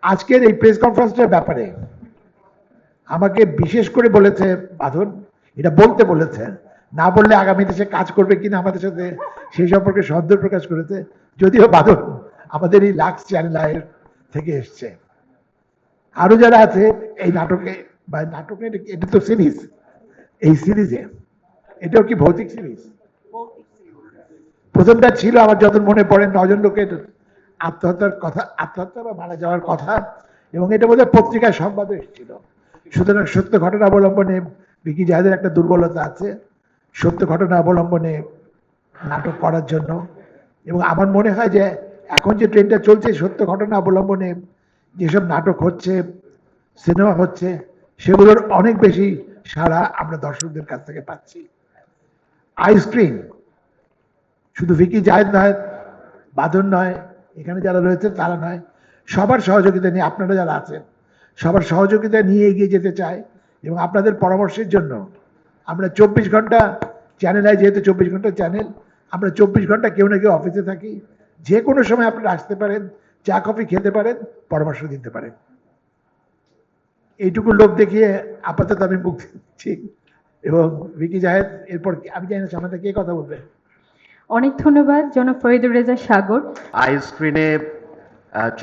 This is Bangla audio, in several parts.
আজকের এই প্রেস কনফারেন্সটার ব্যাপারে আমাকে বিশেষ করে বলেছে বাঁধন, এটা বলতে বলেছে, না বললে আগামীতে সে কাজ করবে কিনা আমাদের সাথে সেই সম্পর্কে সন্দেহ প্রকাশ করেছে। যদিও বাঁধন আমাদের এই লাক্স চ্যানেল থেকে এসছে, আরো যারা আছে এই নাটকে বা নাটকে, এটা তো সিরিজ, এই সিরিজে এটাও কি ভৌতিক সিরিজ? প্রথমটা ছিল আমার যত মনে পড়ে 9 জন লোকের আত্মহত্যার কথা, আত্মহত্যা বা মারা যাওয়ার কথা, এবং এটা বোধহয় পত্রিকায় সংবাদও এসেছিল। সুতরাং সত্য ঘটনা অবলম্বনে বিকি জাহেদের একটা দুর্বলতা আছে সত্য ঘটনা অবলম্বনে নাটক করার জন্য, এবং আমার মনে হয় যে এখন যে ট্রেনটা চলছে সত্য ঘটনা অবলম্বনে যেসব নাটক হচ্ছে, সিনেমা হচ্ছে, সেগুলোর অনেক বেশি সাড়া আমরা দর্শকদের কাছ থেকে পাচ্ছি। আইসক্রিম শুধু ভিকি জাহেদ নয়, বাঁধন নয়, এখানে যারা রয়েছে তারা নয়, সবার সহযোগিতা নিয়ে, আপনারা যারা আছেন সবার সহযোগিতা নিয়ে এগিয়ে যেতে চায়, এবং আপনাদের পরামর্শের জন্য আমরা 24 ঘন্টা চ্যানেল হয়, যেহেতু 24 ঘন্টা চ্যানেল, আমরা 24 ঘন্টা কেউ না কেউ অফিসে থাকি। যে কোনো সময় আপনারা আসতে পারেন, চা কফি খেতে পারেন, পরামর্শ দিতে পারেন। এইটুকু লোক দেখিয়ে আপাতত আমি মুক্তি দিচ্ছি। এবং ভিকি জাহেদ, এরপর আমি জানি না সামনে কে কথা বলবে। অনেক ধন্যবাদ জনাব ফরিদুর রেজা সাগর। আই স্ক্রিনে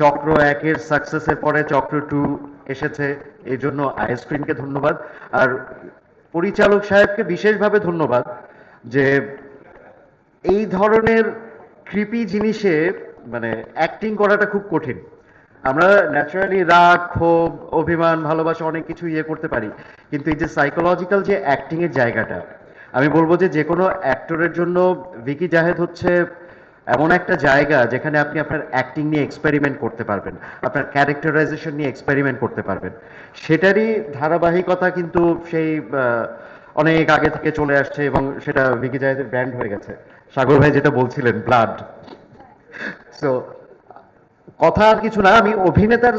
চক্র 1-এর সাকসেসের পরে চক্র 2 এসেছে, এই জন্য আই স্ক্রিনকে ধন্যবাদ। আর পরিচালক সাহেবকে বিশেষভাবে ধন্যবাদ যে এই ধরনের ক্রিপি জিনিসে মানে অ্যাক্টিং করাটা খুব কঠিন। আমরা ন্যাচারালি রাগ, ক্ষোভ, অভিমান, ভালোবাসা অনেক কিছু করতে পারি, কিন্তু এই যে সাইকোলজিক্যাল যে অ্যাক্টিং এর জায়গাটা, আমি বলবো যে যে কোনো অ্যাক্টরের জন্য ভিকি জাহেদ হচ্ছে এমন একটা জায়গা যেখানে আপনি আপনার অ্যাক্টিং নিয়ে এক্সপেরিমেন্ট করতে পারবেন, আপনার ক্যারেক্টারাইজেশন নিয়ে এক্সপেরিমেন্ট করতে পারবেন। সেটারই ধারাবাহিকতা কিন্তু সেই অনেক আগে থেকে চলে আসছে, এবং সেটা ভিকি জাহেদের ব্র্যান্ড হয়ে গেছে। সাগর ভাই যেটা বলছিলেন, ব্লাড। সো কথা আর কিছু না, আমি অভিনেতার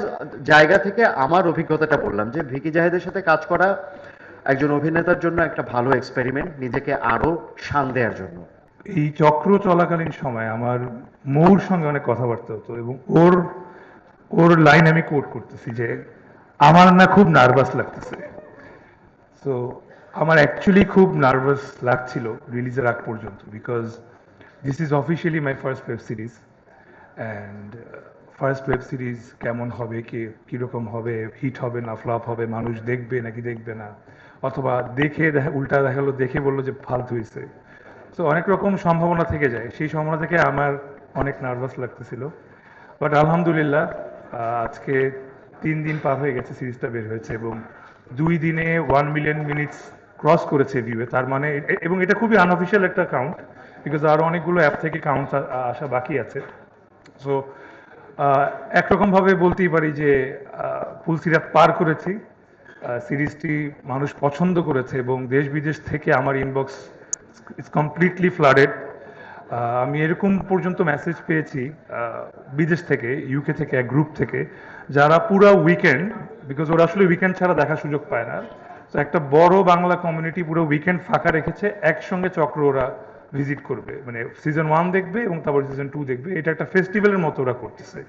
জায়গা থেকে আমার অভিজ্ঞতাটা বললাম যে ভিকি জাহেদের সাথে কাজ করা একজন অভিনেতার জন্য একটা ভালো এক্সপেরিমেন্ট, নিজেকে আরো শান দেওয়ার জন্য। এই চক্র চলাকালীন সময় আমার মৌর সঙ্গে অনেক কথাবার্তা হতো, এবং ওর ওর লাইন আমি কোট করতেছি যে আমার না খুব নার্ভাস লাগতেছে। সো আমার অ্যাকচুয়ালি খুব নার্ভাস লাগছিল রিলিজের আগ পর্যন্ত, because this is officially my first web series, and first web series কেমন হবে, কীরকম হবে, হিট হবে না ফ্লপ হবে, মানুষ দেখবে নাকি দেখবে না, অথবা দেখে উল্টা দেখালো, দেখে বললো যে ফালতু হয়েছে। তো অনেক রকম সম্ভাবনা থেকে যায়, সেই সম্ভাবনা থেকে আমার অনেক নার্ভাস লাগতেছিল। বাট আলহামদুলিল্লাহ আজকে 3 দিন পার হয়ে গেছে, সিরিজটা বের হয়েছে, এবং 2 দিনে 1 মিলিয়ন মিনিটস ক্রস করেছে ভিউয়ে। তার মানে, এবং এটা খুবই আনঅফিসিয়াল একটা কাউন্ট, বিকজ আরও অনেকগুলো অ্যাপ থেকে কাউন্ট আসা বাকি আছে। সো একরকমভাবে বলতেই পারি যে ফুল সিরাত পার করেছি। সিরিজটি মানুষ পছন্দ করেছে, এবং দেশ বিদেশ থেকে আমার ইনবক্স ইটস কমপ্লিটলি ফ্লাডেড। আমি এরকম পর্যন্ত মেসেজ পেয়েছি বিদেশ থেকে, ইউকে থেকে, এক গ্রুপ থেকে, যারা পুরো উইকেন্ড, বিকজ ওরা আসলে উইকেন্ড ছাড়া দেখার সুযোগ পায় না, তো একটা বড় বাংলা কমিউনিটি পুরো উইকেন্ড ফাঁকা রেখেছে, একসঙ্গে চক্র ওরা ভিজিট করবে, মানে সিজন 1 দেখবে এবং তারপর সিজন 2 দেখবে। এটা একটা ফেস্টিভ্যালের মতো ওরা করতেছে।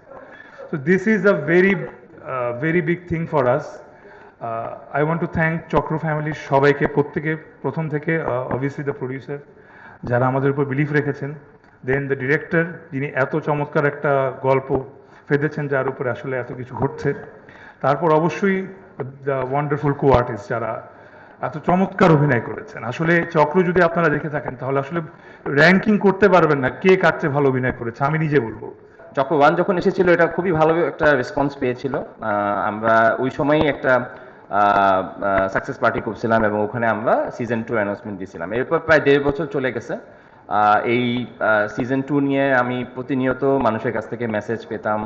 So this is a very big thing for us. I want to thank চক্র ফ্যামিলির সবাইকে, প্রত্যেকে, প্রথম থেকে অবভিয়াসলি দ্য প্রডিউসার যারা আমাদের উপর বিলিফ রেখেছেন, দেন দ্য ডিরেক্টর যিনি এত চমৎকার একটা গল্প ফেঁদেছেন যার উপরে আসলে এত কিছু ঘটছে, তারপর অবশ্যই দ্য ওয়ান্ডারফুল কো আর্টিস্ট যারা এত চমৎকার অভিনয় করেছেন। আসলে চক্র যদি আপনারা দেখে থাকেন তাহলে আসলে র্যাঙ্কিং করতে পারবেন না কে কার চেয়ে ভালো অভিনয় করেছে, আমি নিজে বলবো। চক্র 1 যখন এসেছিল এটা খুবই ভালো একটা রেসপন্স পেয়েছিল। আমরা ওই সময়ই একটা সাকসেস পার্টি করছিলাম, এবং ওখানে আমরা সিজন 2 অ্যানাউন্সমেন্ট দিয়েছিলাম। এরপর প্রায় 1.5 বছর চলে গেছে। এই সিজন 2 নিয়ে আমি প্রতিনিয়ত মানুষের কাছ থেকে মেসেজ পেতাম,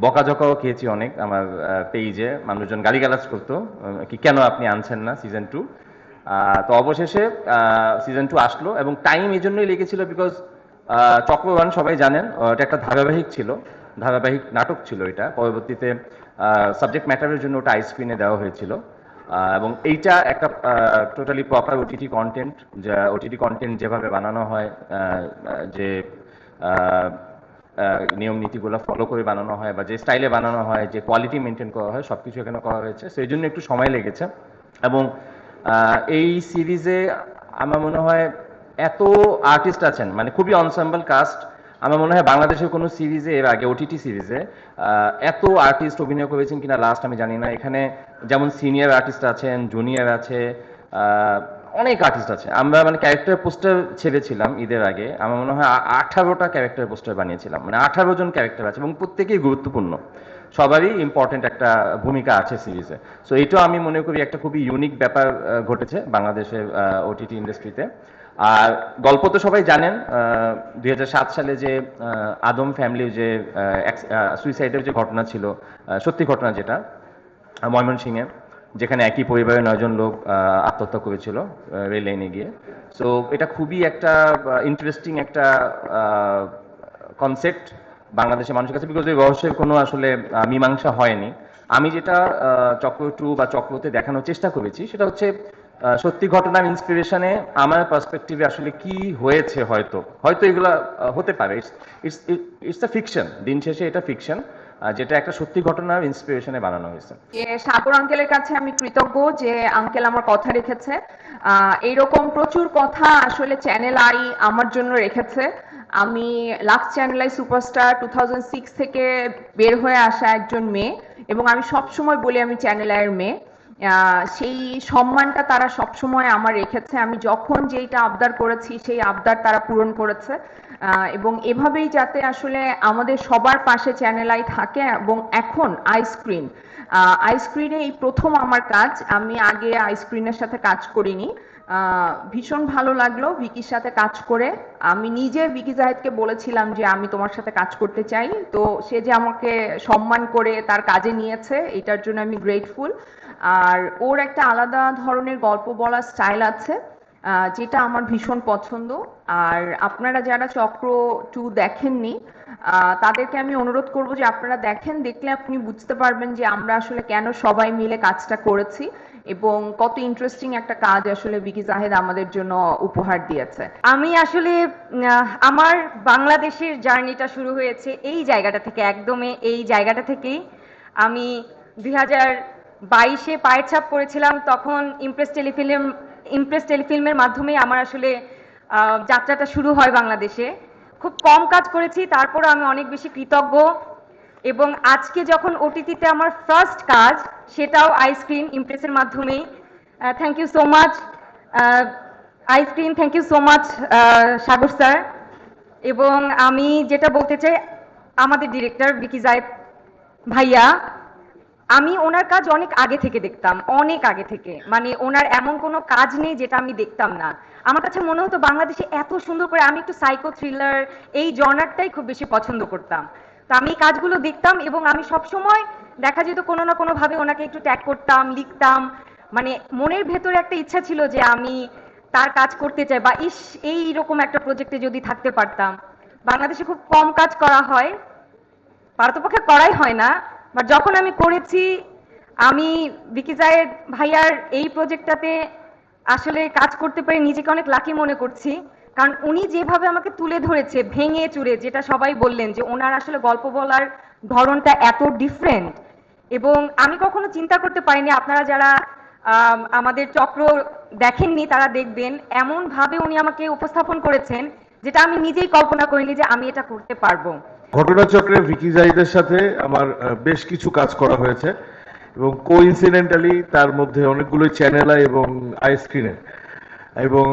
বকাঝকাও খেয়েছি অনেক। আমার পেজে মানুষজন গালিগালাজ করতো কি কেন আপনি আনছেন না সিজন 2। তো অবশেষে সিজন 2 আসলো, এবং টাইম এই জন্যই লেগেছিল বিকজ চক্র 1 সবাই জানেন এটা একটা ধারাবাহিক ছিল, ধারাবাহিক নাটক ছিল এটা। পরবর্তীতে সাবজেক্ট ম্যাটারের জন্য ওটা আইস্ক্রিনে দেওয়া হয়েছিল, এবং এইটা একটা টোটালি প্রপার ওটিটি কন্টেন্ট, যা ওটিটি কন্টেন্ট যেভাবে বানানো হয়, যে নিয়ম নীতিগুলো ফলো করে বানানো হয় বা যে স্টাইলে বানানো হয়, যে কোয়ালিটি মেনটেন করা হয়, সবকিছু এখানে করা হয়েছে। সেই জন্য একটু সময় লেগেছে। এবং এই সিরিজে আমার মনে হয় এত আর্টিস্ট আছেন, মানে খুবই অনসাম্বল কাস্ট। আমার মনে হয় বাংলাদেশের কোনো সিরিজে এর আগে, ওটিটি সিরিজে এত আর্টিস্ট অভিনয় করেছেন কিনা লাস্ট আমি জানি না। এখানে যেমন সিনিয়র আর্টিস্ট আছেন, জুনিয়র আছে, অনেক আর্টিস্ট আছে। আমরা মানে ক্যারেক্টার পোস্টার ছেড়েছিলাম ঈদের আগে, আমার মনে হয় 18টা ক্যারেক্টার পোস্টার বানিয়েছিলাম, মানে 18 জন ক্যারেক্টার আছে এবং প্রত্যেকেই গুরুত্বপূর্ণ, সবারই ইম্পর্টেন্ট একটা ভূমিকা আছে সিরিজে। সো এটাও আমি মনে করি একটা খুবই ইউনিক ব্যাপার ঘটেছে বাংলাদেশের ওটিটি ইন্ডাস্ট্রিতে। আর গল্প তো সবাই জানেন, 2007 সালে যে আদম ফ্যামিলির যে সুইসাইডের যে ঘটনা ছিল, সত্যি ঘটনা যেটা ময়মনসিংহে, যেখানে একই পরিবারের 9 জন লোক আত্মহত্যা করেছিল রেল লাইনে গিয়ে। সো এটা খুবই একটা ইন্টারেস্টিং একটা কনসেপ্ট বাংলাদেশের মানুষের কাছে, বিকজ এই রহস্যের কোনো আসলে মীমাংসা হয়নি। আমি যেটা চক্র 2 বা চক্রতে দেখানোর চেষ্টা করেছি সেটা হচ্ছে সত্যি ঘটনার ইন্সপিরেশনে আমার পার্সপেক্টিভে আসলে কি হয়েছে, হয়তো এগুলা হতে পারে। ইটস আ ফিকশন, দিন শেষে এটা ফিকশন, যেটা একটা সত্যি ঘটনার ইন্সপিরেশনে বানানো হয়েছে। সাগর আঙ্কেলের কাছে আমি কৃতজ্ঞ যে আঙ্কেল আমার কথা রেখেছে। এইরকম প্রচুর কথা আসলে চ্যানেল আই আমার জন্য রেখেছে। আমি লাক্স চ্যানেল আই সুপারস্টার 2006 থেকে বের হয়ে আসা একজন মেয়ে, এবং আমি সবসময় বলি আমি চ্যানেল আইয়ের মেয়ে। সেই সম্মানটা তারা সবসময় আমার রেখেছে। আমি যখন যেইটা আবদার করেছি সেই আবদার তারা পূরণ করেছে, এবং এভাবেই যাতে আসলে আমাদের সবার পাশে চ্যানেল আই থাকে। এবং এখন আইস্ক্রিনে এই প্রথম আমার কাজ, আমি আগে আইস্ক্রিনের সাথে কাজ করিনি। ভীষণ ভালো লাগলো ভিকির সাথে কাজ করে। আমি নিজে ভিকি জাহেদকে বলেছিলাম যে আমি তোমার সাথে কাজ করতে চাই, তো সে যে আমাকে সম্মান করে তার কাজে নিয়েছে এটার জন্য আমি গ্রেটফুল। আর ওর একটা আলাদা ধরনের গল্প বলার স্টাইল আছে, যেটা আমার ভীষণ পছন্দ। আর আপনারা যারা চক্র 2 দেখেননি তাদেরকে আমি অনুরোধ করব যে আপনারা দেখেন, দেখলে আপনি বুঝতে পারবেন যে আমরা আসলে কেন সবাই মিলে কাজটা করেছি এবং কত ইন্টারেস্টিং একটা কাজ আসলে ভিকি জাহেদ আমাদের জন্য উপহার দিয়েছে। আমি আসলে আমার বাংলাদেশের জার্নিটা শুরু হয়েছে এই জায়গাটা থেকে, একদমই এই জায়গাটা থেকেই। আমি 2022-এ পায়ের ছাপ করেছিলাম, তখন ইমপ্রেস টেলিফিল্মের মাধ্যমে আমার আসলে যাত্রাটা শুরু হয় বাংলাদেশে। খুব কম কাজ করেছি, তারপরও আমি অনেক বেশি কৃতজ্ঞ। এবং আজকে যখন ওটিটিতে আমার ফার্স্ট কাজ, সেটাও আইস্ক্রিন ইমপ্রেসের মাধ্যমেই। Thank you so much iScreen, thank you so much Sagar sir. এবং আমি যেটা বলতে চাই, আমাদের ডিরেক্টর ভিকি জাহেদ ভাইয়া, আমি ওনার কাজ অনেক আগে থেকে দেখতাম, অনেক আগে থেকে। মানে ওনার এমন কোনো কাজ নেই যেটা আমি দেখতাম না। আমার কাছে মনে হতো বাংলাদেশে এত সুন্দর করে, আমি একটু সাইকো থ্রিলার এই জনারটাই খুব বেশি পছন্দ করতাম। তো আমি এই কাজগুলো দেখতাম এবং আমি সবসময় দেখা যেত কোনো না কোনো ভাবে ওনাকে একটু ট্যাগ করতাম, লিখতাম। মানে মনের ভেতরে একটা ইচ্ছা ছিল যে আমি তার কাজ করতে চাই, বা এইরকম একটা প্রজেক্টে যদি থাকতে পারতাম। বাংলাদেশে খুব কম কাজ করা হয়, পারতপক্ষে করাই হয় না, বাট যখন আমি করেছি, আমি ভিকি জাহেদ ভাইয়ার এই প্রজেক্টটাতে আসলে কাজ করতে পেরে নিজেকে অনেক লাকি মনে করছি। কারণ উনি যেভাবে আমাকে তুলে ধরেছে ভেঙে চুরে, যেটা সবাই বললেন যে ওনার আসলে গল্প বলার ধরনটা এত ডিফারেন্ট, এবং আমি কখনো চিন্তা করতে পারিনি, আপনারা যারা আমাদের চক্র দেখেননি তারা দেখবেন, এমন ভাবে উনি আমাকে উপস্থাপন করেছেন যেটা আমি নিজেই কল্পনা করিনি যে আমি এটা করতে পারবো। ঘটনাচক্রে ভিকি জাহিদের সাথে আমার বেশ কিছু কাজ করা হয়েছে, এবং কোইন্সিডেন্টালি তার মধ্যে অনেকগুলোই চ্যানেল এবং আইস্ক্রিনে। এবং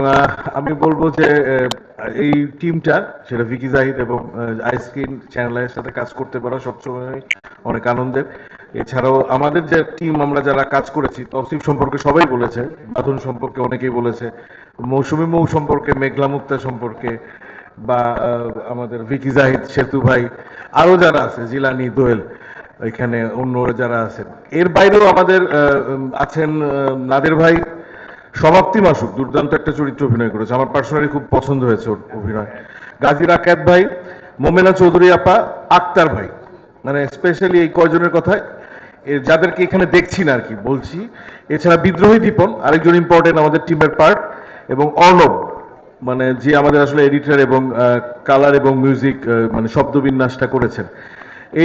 আমি বলবো যে এই টিমটা, সেটা ভিকি জাহিদ এবং আইস্ক্রিন চ্যানেলের সাথে কাজ করতে পারা সবসময় অনেক আনন্দের। এছাড়াও আমাদের যে টিম, আমরা যারা কাজ করেছি, তৌসিফ সম্পর্কে সবাই বলেছে, বাঁধন সম্পর্কে অনেকেই বলেছে, মৌসুমী মৌ সম্পর্কে, মেঘলা মুক্তা সম্পর্কে, বা আমাদের ভিকি জাহিদ, সেতু ভাই, আরো যারা আছে, জিলানি, দোয়েল, এখানে অন্য যারা আছেন। এর বাইরেও আমাদের আছেন নাদের ভাই, সমাপ্তি মাসুক দুর্দান্ত একটা চরিত্র অভিনয় করেছে, আমার পার্সোনালি খুব পছন্দ হয়েছে ওর অভিনয়। গাজী রাকাত ভাই, মোমেনা চৌধুরী আপা, আক্তার ভাই, মানে স্পেশালি এই কয়জনের কথা যাদেরকে এখানে দেখছি না আর কি বলছি। এছাড়া বিদ্রোহী দীপন আরেকজন ইম্পর্টেন্ট আমাদের টিমের পার্ট, এবং অর্ণব, মানে যে আমাদের আসলে এডিটর এবং কালার এবং মিউজিক মানে শব্দবিন্যাসটা করেছেন,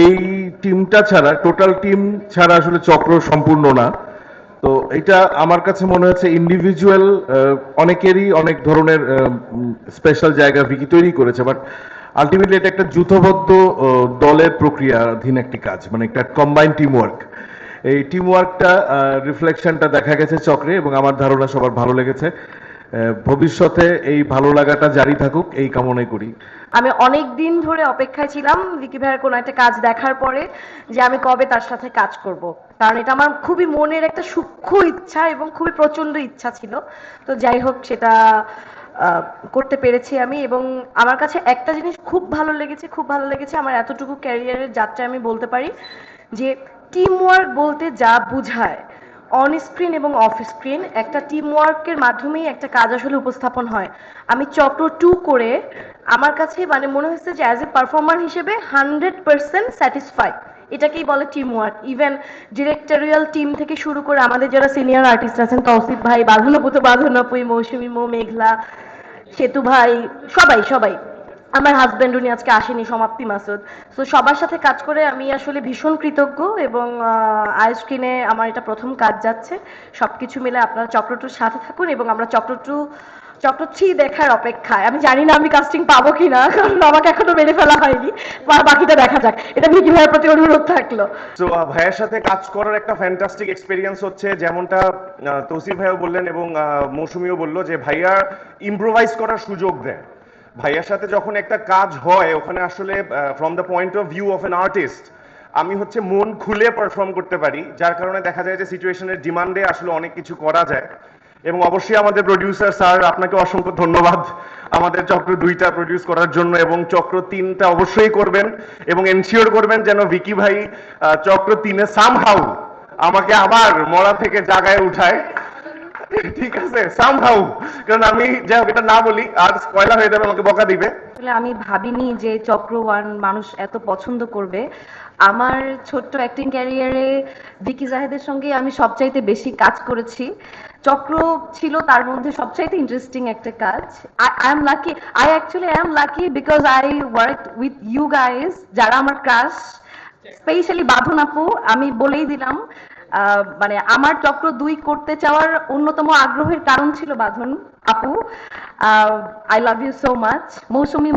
এই টিমটা ছাড়া, টোটাল টিম ছাড়া আসলে চক্র সম্পূর্ণ না। তো এটা আমার কাছে মনে হচ্ছে ইন্ডিভিজুয়াল অনেকেরই অনেক ধরনের স্পেশাল জায়গা ভিকি তৈরি করেছে, বাট আলটিমেটলি এটা একটা যূথবদ্ধ দলের প্রক্রিয়াধীন একটি কাজ, মানে একটা কম্বাইন্ড টিম ওয়ার্ক। এই টিম ওয়ার্কটা রিফ্লেকশনটা দেখা গেছে চক্রে, এবং আমার ধারণা সবার ভালো লেগেছে। ভবিষ্যতে এই ভালো লাগাটা জারি থাকুক এই কামনাই করি। আমি অনেক দিন ধরে অপেক্ষায় ছিলাম ভিকি ভাইয়ের কোনো একটা কাজ দেখার পরে, যে আমি কবে তার সাথে কাজ করব, কারণ এটা আমার খুবই মনের একটা সূক্ষ্ম ইচ্ছা এবং খুবই প্রচন্ড ইচ্ছা ছিল। তো যাই হোক, সেটা করতে পেরেছি আমি। এবং আমার কাছে একটা জিনিস খুব ভালো লেগেছে আমার এতটুকু ক্যারিয়ারের যাত্রায় আমি বলতে পারি যে টিম ওয়ার্ক বলতে যা বোঝায় অন স্ক্রিন এবং অফ স্ক্রিন, একটা টিম ওয়ার্কের মাধ্যমেই একটা কাজ আসলে উপস্থাপন হয়। আমি চক্র 2 করে আমার কাছে মানে মনে হচ্ছে যে অ্যাজ এ পারফর্মার হিসেবে 100% স্যাটিসফাইড। এটাকেই বলে team work. Even directorial team থেকে শুরু করে আমাদের যারা সিনিয়র আর্টিস্ট আছেন, তৌসিফ ভাই, বাঁধনাপুই, মৌসুমী, মেঘলা, সেতু ভাই, সবাই আমার হাজবেন্ড, উনি আজকে আসেনি, সমাপ্তি মাসুদ। তো সবার সাথে কাজ করে আমি আসলে ভীষণ কৃতজ্ঞ। এবং আইস্ক্রিনে আমার এটা প্রথম কাজ যাচ্ছে। সবকিছু মিলে আপনারা চক্র 2 সাথে থাকুন, এবং আমরা চক্র 3 দেখার অপেক্ষায়। আমি জানি না আমি কাস্টিং পাবো কিনা, কারণ আমাকে এখনো মেরে ফেলা হয়নি, বাকিটা দেখা যাক। এটা ভিকি ভাইয়ের প্রতি অনুরোধ থাকলো। তো ভাইয়ের সাথে কাজ করার একটা ফ্যান্টাস্টিক এক্সপিরিয়েন্স হচ্ছে, যেমনটা তৌসিফ ভাইও বললেন এবং মৌসুমীও বললো যে ভাইয়া ইম্প্রোভাইজ করার সুযোগ দেয়। ভাইয়ার সাথে যখন একটা কাজ হয়, ওখানে আসলে from the point of view of N artist আমি হচ্ছে মন খুলে পারফর্ম করতে পারি, যার কারণে দেখা যায় যে সিচুয়েশনের ডিমান্ডে আসলে অনেক কিছু করা যায়। এবং অবশ্যই আমাদের প্রডিউসার স্যার, আপনাকে অসংখ্য ধন্যবাদ আমাদের চক্র 2টা প্রডিউস করার জন্য, এবং চক্র 3টা অবশ্যই করবেন এবং এনশিওর করবেন যেন ভিকি ভাই চক্র 3-এ সামহাউ আমাকে আবার মরা থেকে জাগায় উঠায়। ঠিক আছে, সামহাউ, কারণ আমি যাই হোক এটা না বলি আর স্পয়লার হয়ে যাবে, আমাকে বকা দিবে। আসলে আমি ভাবিনি যে চক্র 1 মানুষ এত পছন্দ করবে। আমার ছোট্ট অ্যাক্টিং ক্যারিয়ারে ভিকি জাহেদের সঙ্গে আমি সবচাইতে বেশি কাজ করেছি। চক্র ছিল তার মধ্যে সবচাইতে ইন্টারেস্টিং একটা কাজ। I am lucky because I work with you guys, যারা আমার ক্রাশ, স্পেশালি বাঁধন আপু। আমি বলেই দিলাম, মানে আমার চক্র 2 করতে চাওয়ার অন্যতম আগ্রহের কারণ ছিল বাঁধন আপু। I love you so much. Mousumi,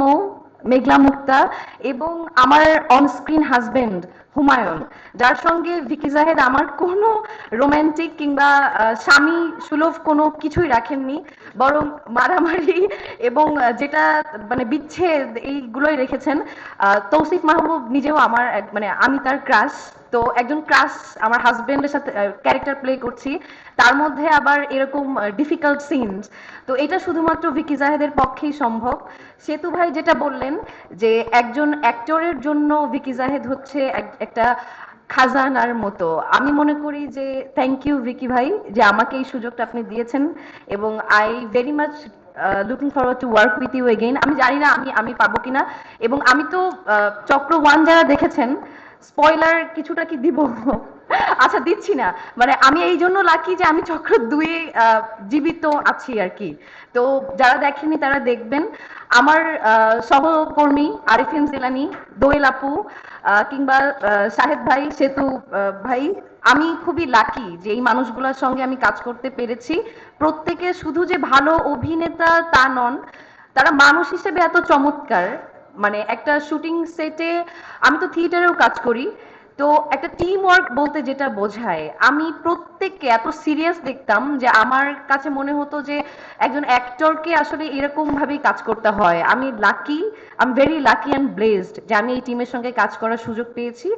Meghla Mukta, এবং আমার অনস্ক্রিন হাজবেন্ড হুমায়ুন, যার সঙ্গে ভিকি জাহেদ আমার কোনো রোমান্টিক কিংবা স্বামী সুলভ কোনো কিছুই রাখেননি, বরং মারামারি এবং যেটা মানে বিচ্ছেদ এইগুলোই রেখেছেন। তৌসিফ মাহবুব নিজেও আমার মানে আমি তার ক্রাশ। তো একজন ক্রাশ আমার হাজবেন্ডের সাথে ক্যারেক্টার প্লে করছি, তার মধ্যে আবার এরকম ডিফিকাল্ট সিনস। তো এটা শুধুমাত্র ভিকি জাহেদের পক্ষেই সম্ভব। সেতু ভাই যেটা বললেন যে একজন অ্যাক্টরের জন্য ভিকি জাহেদ হচ্ছে একটা খাজানার মতো, আমি মনে করি যে থ্যাংক ইউ ভিকি ভাই যে আমাকে এই সুযোগটা আপনি দিয়েছেন, এবং I very much looking forward to work with you again. আমি জানি না আমি পাবো কিনা, এবং আমি তো চক্র 1 যারা দেখেছেন, স্পয়লার কিছুটা কি দিব? আচ্ছা, দিচ্ছি না। মানে আমি এই জন্য লাকি যে আমি চক্র 2-এ জীবিত আছি আর কি। তো যারা দেখেনি তারা দেখবেন। আমার সহকর্মী আরিফিন জিলানি, দোয়েল আপু, কিংবা শাহেদ ভাই, সেতু ভাই, আমি খুবই লাকি যে এই মানুষগুলোর সঙ্গে আমি কাজ করতে পেরেছি। প্রত্যেকে শুধু যে ভালো অভিনেতা তা নন, তারা মানুষ হিসেবে এত চমৎকার। মানে একটা শুটিং সেটে, আমি তো থিয়েটারেও কাজ করি, তো একটা টিম ওয়ার্ক বলতে যেটা বোঝায়, আমি প্রত্যেককে এত সিরিয়াস দেখতাম যে আমার কাছে মনে হতো যে একজন অ্যাক্টরকে আসলে এরকম ভাবেই কাজ করতে হয়। আমি ভেরি লাকি অ্যান্ড ব্লেসড যে আমি এই টিমের সঙ্গে কাজ করার সুযোগ পেয়েছি।